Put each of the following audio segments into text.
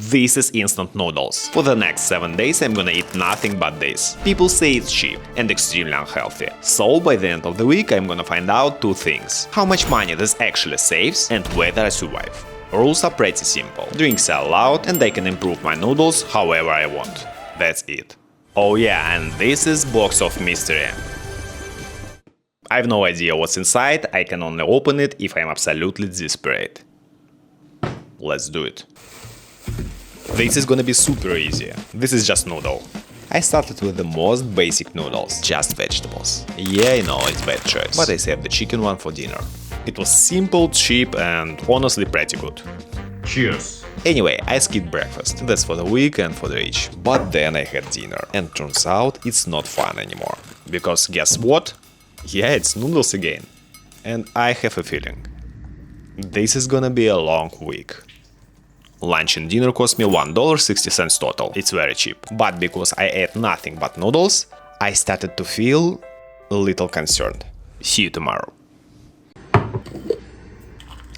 This is instant noodles. For the next 7 days I'm gonna eat nothing but this. People say it's cheap and extremely unhealthy. So by the end of the week I'm gonna find out two things. How much money this actually saves and whether I survive. Rules are pretty simple. Drinks are allowed and I can improve my noodles however I want. That's it. Oh yeah, and this is box of mystery. I have no idea what's inside, I can only open it if I'm absolutely desperate. Let's do it. This is gonna be super easy. This is just noodle. I started with the most basic noodles, just vegetables. Yeah, I know it's bad choice, but I saved the chicken one for dinner. It was simple, cheap and honestly pretty good. Cheers! Anyway, I skipped breakfast, that's for the weak and for the rich. But then I had dinner, and turns out it's not fun anymore. Because guess what? Yeah, it's noodles again. And I have a feeling. This is gonna be a long week. Lunch and dinner cost me $1.60 total, it's very cheap. But because I ate nothing but noodles, I started to feel a little concerned. See you tomorrow.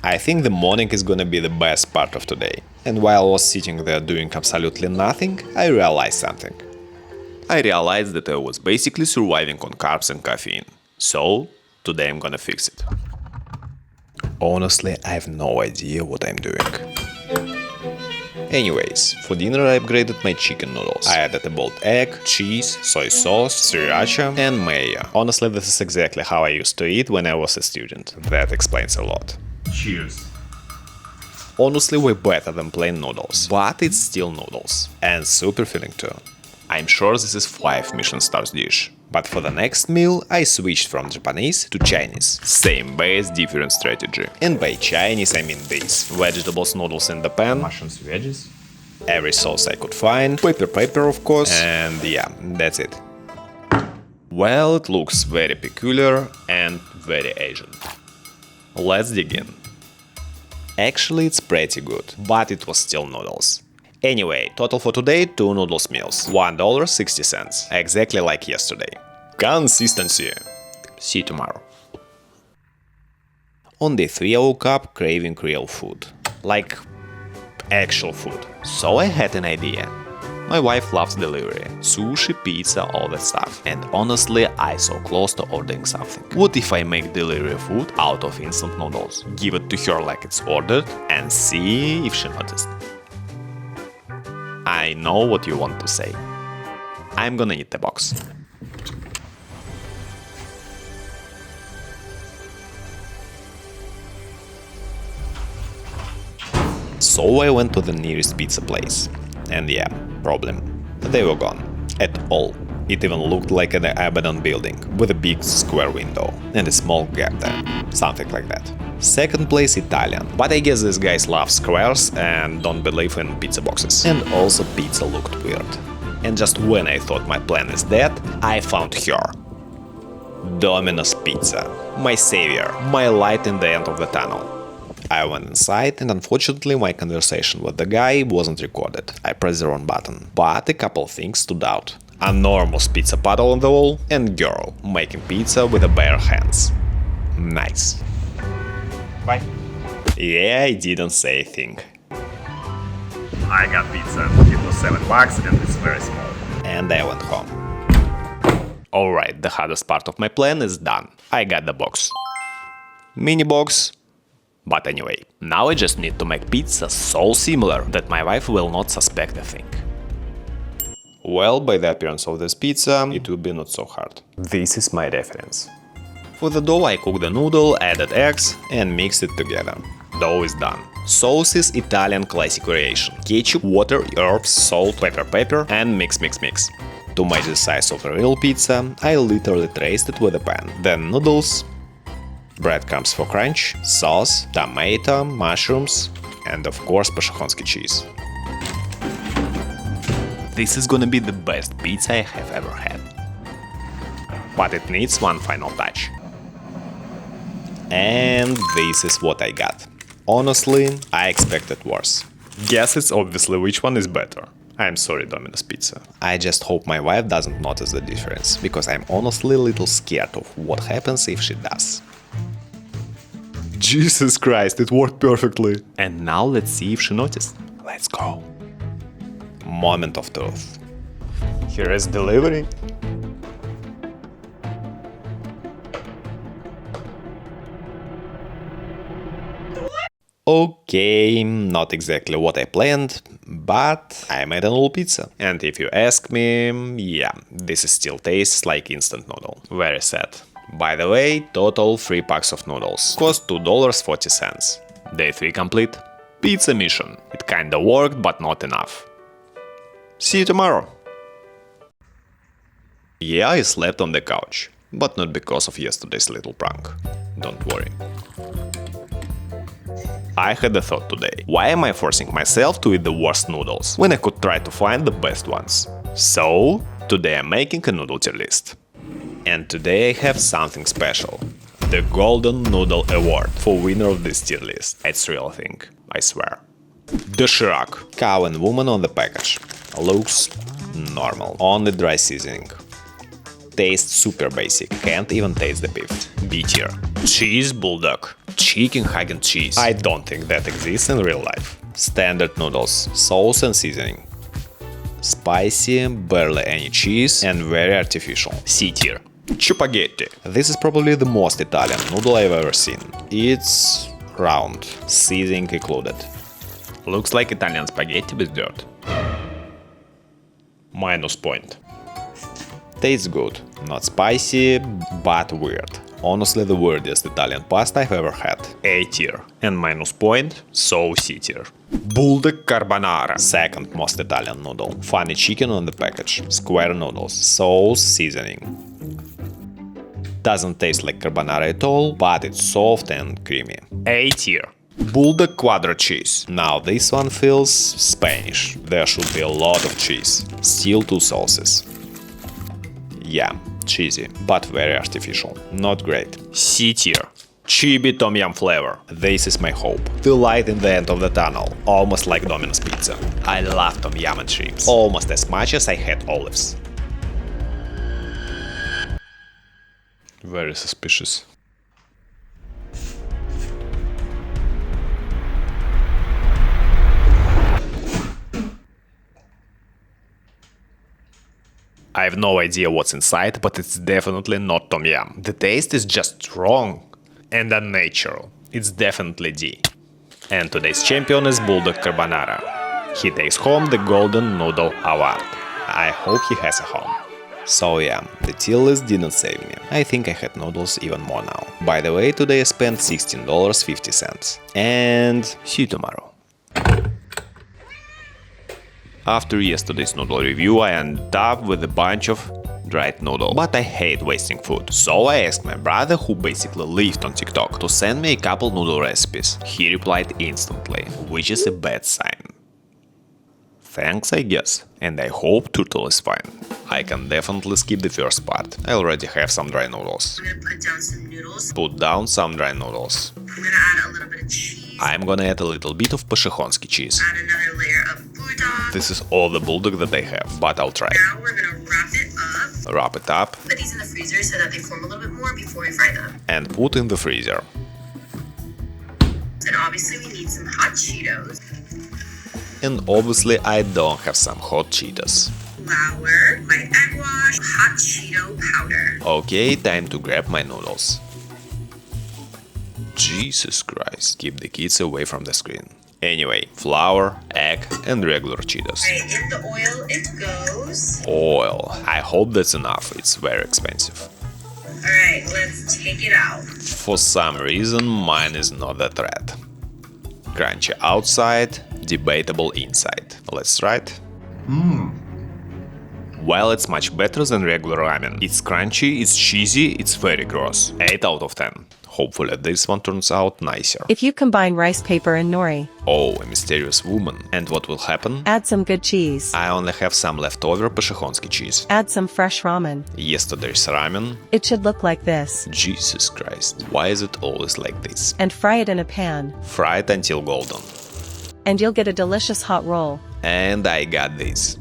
I think the morning is gonna be the best part of today. And while I was sitting there doing absolutely nothing, I realized something. I realized that I was basically surviving on carbs and caffeine. So, today I'm gonna fix it. Honestly, I have no idea what I'm doing. Anyways, for dinner I upgraded my chicken noodles. I added a boiled egg, cheese, soy sauce, sriracha and mayo. Honestly, this is exactly how I used to eat when I was a student. That explains a lot. Cheers. Honestly, way better than plain noodles, but it's still noodles. And super filling too. I'm sure this is 5 Michelin stars dish. But for the next meal I switched from Japanese to Chinese. Same base, different strategy. And by Chinese I mean this. Vegetables, noodles in the pan, mushrooms, veggies, every sauce I could find, paper of course, and yeah, that's it. Well, it looks very peculiar and very Asian. Let's dig in. Actually, it's pretty good, but it was still noodles. Anyway, total for today 2 noodles meals, $1.60, exactly like yesterday. Consistency! See you tomorrow. On day 3 I woke up craving real food. Like actual food. So I had an idea. My wife loves delivery, sushi, pizza, all that stuff. And honestly, I so close to ordering something. What if I make delivery food out of instant noodles? Give it to her like it's ordered and see if she noticed. I know what you want to say. I'm gonna eat the box. So I went to the nearest pizza place. And yeah, problem. They were gone. At all. It even looked like an abandoned building, with a big square window and a small gap there. Something like that. Second place Italian, but I guess these guys love squares and don't believe in pizza boxes. And also pizza looked weird. And just when I thought my plan is dead, I found her. Domino's Pizza. My savior, my light in the end of the tunnel. I went inside and unfortunately my conversation with the guy wasn't recorded. I pressed the wrong button. But a couple things stood out. Enormous pizza puddle on the wall and girl making pizza with her bare hands. Nice. Bye. Yeah, I didn't say a thing. I got pizza. It was $7 and it's very small. And I went home. Alright, the hardest part of my plan is done. I got the box. Mini box. But anyway, now I just need to make pizza so similar that my wife will not suspect a thing. Well, by the appearance of this pizza, it will be not so hard. This is my reference. For the dough I cooked the noodle, added eggs and mixed it together. Dough is done. Sauces Italian classic variation. Ketchup, water, herbs, salt, pepper and mix. To match the size of a real pizza, I literally traced it with a pan. Then noodles, breadcrumbs for crunch, sauce, tomato, mushrooms and of course Pashahonsky cheese. This is gonna be the best pizza I have ever had. But it needs one final touch. And this is what I got. Honestly, I expected worse. Guess it's obviously which one is better. I'm sorry, Domino's Pizza. I just hope my wife doesn't notice the difference, because I'm honestly a little scared of what happens if she does. Jesus Christ, it worked perfectly. And now let's see if she noticed. Let's go. Moment of truth. Here is delivery. Okay, not exactly what I planned, but I made a noodle pizza. And if you ask me, yeah, this still tastes like instant noodle. Very sad. By the way, total 3 packs of noodles. Cost $2.40. Day 3 complete. Pizza mission. It kinda worked, but not enough. See you tomorrow. Yeah, I slept on the couch, but not because of yesterday's little prank. Don't worry. I had a thought today. Why am I forcing myself to eat the worst noodles when I could try to find the best ones? So, today I'm making a noodle tier list. And today I have something special. The Golden Noodle Award for winner of this tier list. It's real thing, I swear. The Chirac. Cow and woman on the package. Looks normal. Only dry seasoning. Tastes super basic. Can't even taste the beef. B tier. Cheese Bulldog. Chicken Hack and Cheese. I don't think that exists in real life. Standard noodles. Sauce and seasoning. Spicy, barely any cheese, and very artificial. C tier. Spaghetti. This is probably the most Italian noodle I've ever seen. It's round, seasoning included. Looks like Italian spaghetti with dirt. Minus point. Tastes good. Not spicy, but weird. Honestly, the weirdest Italian pasta I've ever had. A tier. And minus point, so C tier. Bulldog Carbonara. Second most Italian noodle. Funny chicken on the package. Square noodles. Sauce, seasoning. Doesn't taste like carbonara at all, but it's soft and creamy. A tier. Bulldog Quadro cheese. Now this one feels Spanish. There should be a lot of cheese. Still 2 sauces. Yeah, cheesy, but very artificial. Not great. C tier. Chibi Tom Yum flavor. This is my hope. The light in the end of the tunnel. Almost like Domino's pizza. I love Tom Yum and shrimps. Almost as much as I had olives. Very suspicious. I have no idea what's inside, but it's definitely not Tom Yum. The taste is just wrong and unnatural. It's definitely D. And today's champion is Bulldog Carbonara. He takes home the Golden Noodle Award. I hope he has a home. So yeah, the tier list didn't save me. I think I had noodles even more now. By the way, today I spent $16.50. And see you tomorrow. After yesterday's noodle review, I ended up with a bunch of dried noodle. But I hate wasting food. So I asked my brother, who basically lived on TikTok, to send me a couple noodle recipes. He replied instantly, which is a bad sign. Thanks, I guess. And I hope turtle is fine. I can definitely skip the first part. I already have some dry noodles. I'm gonna put down some noodles. Put down some dry noodles. I'm gonna add a little bit of cheese. I'm gonna add a little bit of Pashehonsky cheese. Add another layer of Bulldog. This is all the Bulldog that I have, but I'll try. Now we're gonna wrap it up. Wrap it up. Put these in the freezer so that they form a little bit more before we fry them. And put in the freezer. And obviously we need some hot Cheetos. And obviously I don't have some hot Cheetos. Flour, my egg wash, hot Cheeto powder. Okay, time to grab my noodles. Jesus Christ, keep the kids away from the screen. Anyway, flour, egg and regular Cheetos. Alright, in the oil it goes. Oil. I hope that's enough, it's very expensive. Alright, let's take it out. For some reason, mine is not that red. Crunchy outside, debatable inside. Let's try it. Well, it's much better than regular ramen. It's crunchy, it's cheesy, it's very gross. 8 out of 10. Hopefully this one turns out nicer. If you combine rice paper and nori, Oh, a mysterious woman. And what will happen? add some good cheese, I only have some leftover Pashehonsky cheese. add some fresh ramen. Yesterday's ramen. It should look like this. Jesus Christ, why is it always like this? And fry it in a pan. Fry it until golden. And you'll get a delicious hot roll. And I got this.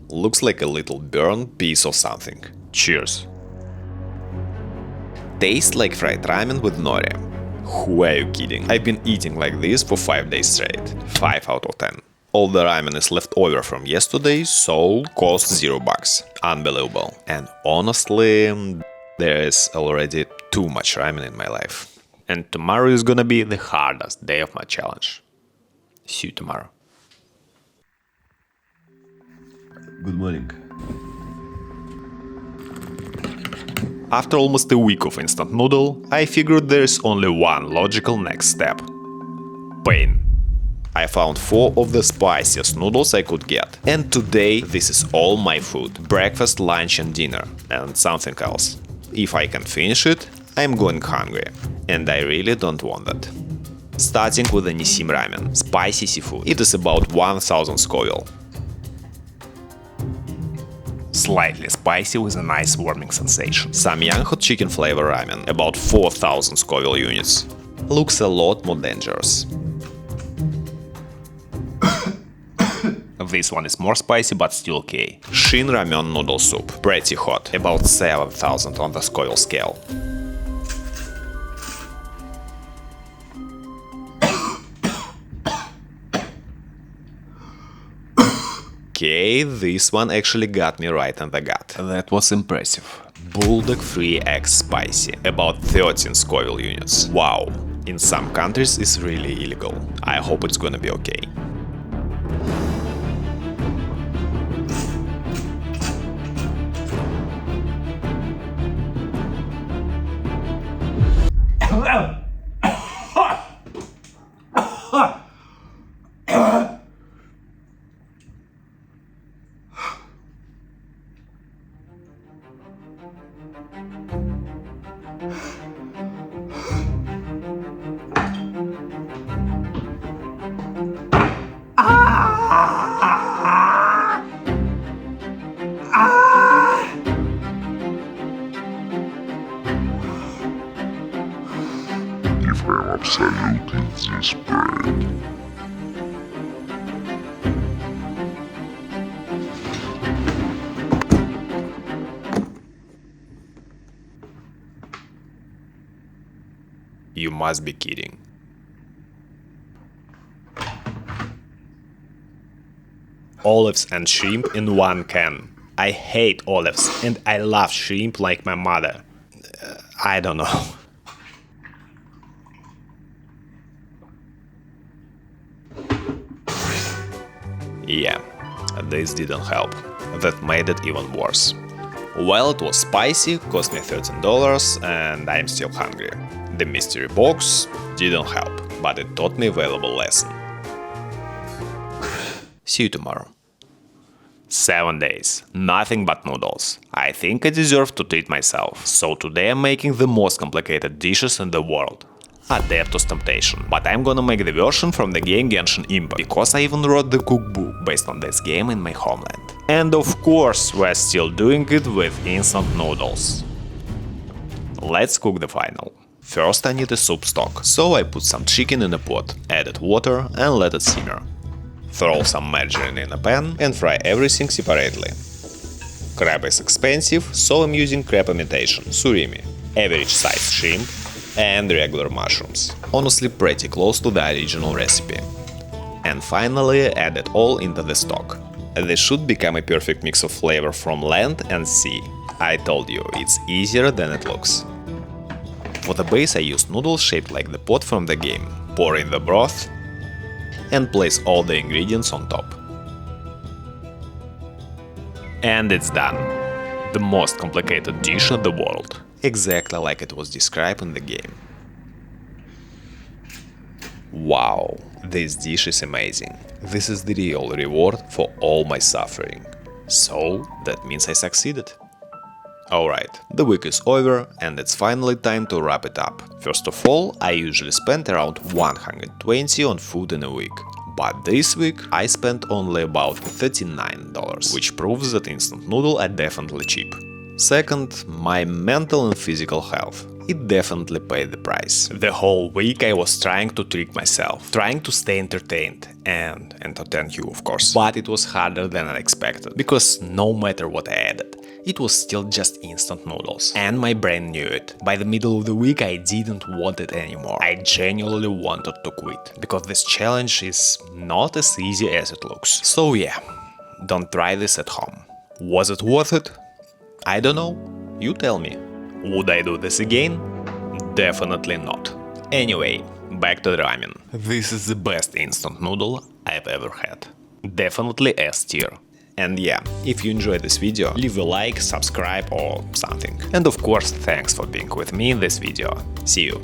Looks like a little burnt piece of something. Cheers. Tastes like fried ramen with nori. Who are you kidding? I've been eating like this for 5 days straight. 5 out of 10. All the ramen is left over from yesterday, so cost $0. Unbelievable. And honestly, there is already too much ramen in my life. And tomorrow is gonna be the hardest day of my challenge. See you tomorrow. Good morning. After almost a week of instant noodle, I figured there is only one logical next step. Pain. I found 4 of the spiciest noodles I could get. And today this is all my food. Breakfast, lunch and dinner. And something else. If I can finish it, I'm going hungry. And I really don't want that. Starting with the Nissim ramen. Spicy seafood. It is about 1000 Scoville. Slightly spicy with a nice warming sensation. Samyang hot chicken flavor ramen. About 4000 Scoville units. Looks a lot more dangerous. This one is more spicy but still okay. Shin ramen noodle soup. Pretty hot. About 7000 on the Scoville scale. Okay, this one actually got me right in the gut. That was impressive. Bulldog 3X spicy. About 13 Scoville units. Wow. In some countries it's really illegal. I hope it's gonna be okay. I'm absolutely desperate. You must be kidding. Olives and shrimp in one can. I hate olives and I love shrimp like my mother. I don't know. Yeah, this didn't help. That made it even worse. Well, it was spicy, cost me $13, and I'm still hungry. The mystery box didn't help, but it taught me a valuable lesson. See you tomorrow. 7 days, nothing but noodles. I think I deserve to treat myself. So today I'm making the most complicated dishes in the world. Adeptus Temptation. But I'm gonna make the version from the game Genshin Impact, because I even wrote the cookbook based on this game in my homeland. And of course, we're still doing it with instant noodles. Let's cook the final. First I need a soup stock, so I put some chicken in a pot, added water and let it simmer. Throw some margarine in a pan and fry everything separately. Crab is expensive, so I'm using crab imitation, surimi, average size shrimp and regular mushrooms. Honestly pretty close to the original recipe. And finally add it all into the stock. This should become a perfect mix of flavor from land and sea. I told you, it's easier than it looks. For the base I used noodles shaped like the pot from the game. Pour in the broth and place all the ingredients on top. And it's done. The most complicated dish in the world. Exactly like it was described in the game. Wow, this dish is amazing. This is the real reward for all my suffering. So, that means I succeeded. Alright, the week is over and it's finally time to wrap it up. First of all, I usually spend around 120 on food in a week. But this week I spent only about $39, which proves that instant noodles are definitely cheap. Second, my mental and physical health. It definitely paid the price. The whole week I was trying to trick myself, trying to stay entertained and entertain you, of course. But it was harder than I expected, because no matter what I added, it was still just instant noodles. And my brain knew it. By the middle of the week I didn't want it anymore. I genuinely wanted to quit, because this challenge is not as easy as it looks. So yeah, don't try this at home. Was it worth it? I don't know. You tell me. Would I do this again? Definitely not. Anyway, back to the ramen. This is the best instant noodle I've ever had. Definitely S tier. And yeah, if you enjoyed this video, leave a like, subscribe or something. And of course, thanks for being with me in this video. See you.